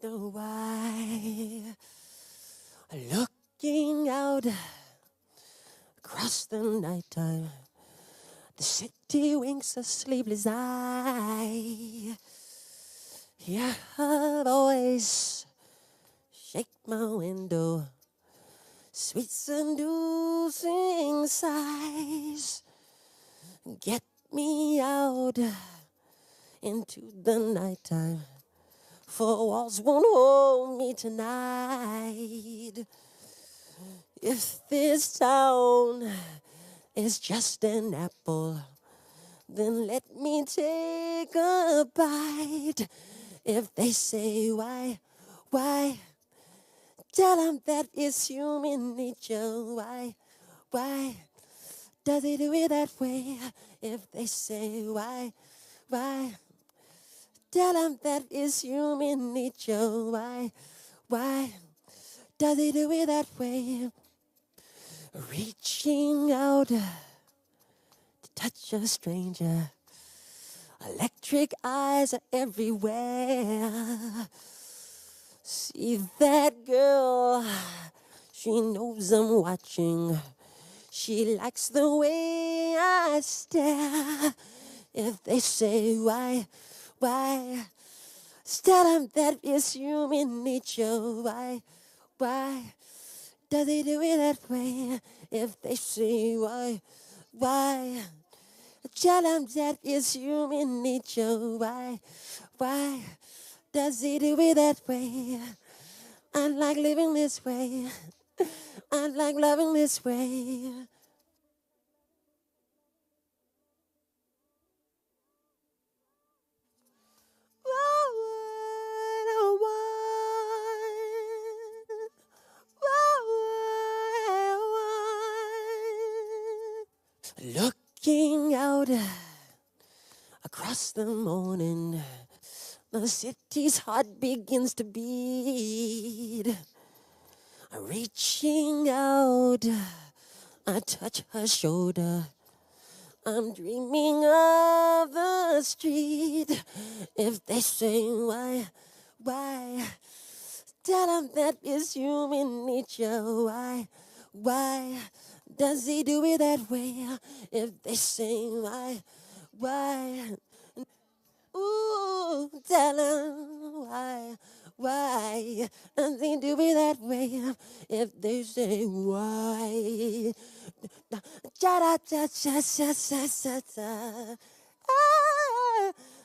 know why. Looking out across the nighttime, the city winks a sleepless eye. Hear her voice shake my window, sweet seducing sighs. Get me out into the nighttime, for walls won't hold me tonight. If this town is just an apple, then let me take a bite. If they say why, tell them that it's human nature. Why does he do it that way? If they say why, tell them that it's human nature. Why does he do it that way? Reaching out to touch a stranger, electric eyes are everywhere. See that girl, she knows I'm watching. She likes the way I stare. If they say why, tell them that it's human nature. Why does he do it that way? If they say why, tell them that it's human nature. Why does he do it that way? I like living this way. I like loving this way. Looking out across the morning, the city's heart begins to beat. Reaching out, I touch her shoulder. I'm dreaming of the street. If they say why, tell them that it's human nature. Why does he do it that way? If they say why, ooh, tell them why does he do it that way? If they say why,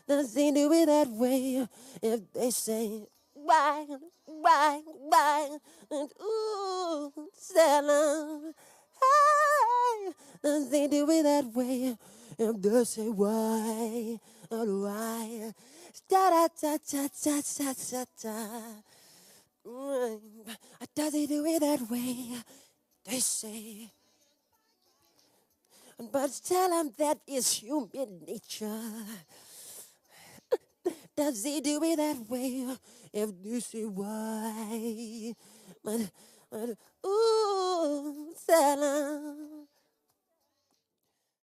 does he do it that way? If they say why, and ooh, tell them does he do it that way? If they say why, and why, does he do it that way? They say, but tell him that is human nature. Does he do it that way? If you say why, but ooh, tell him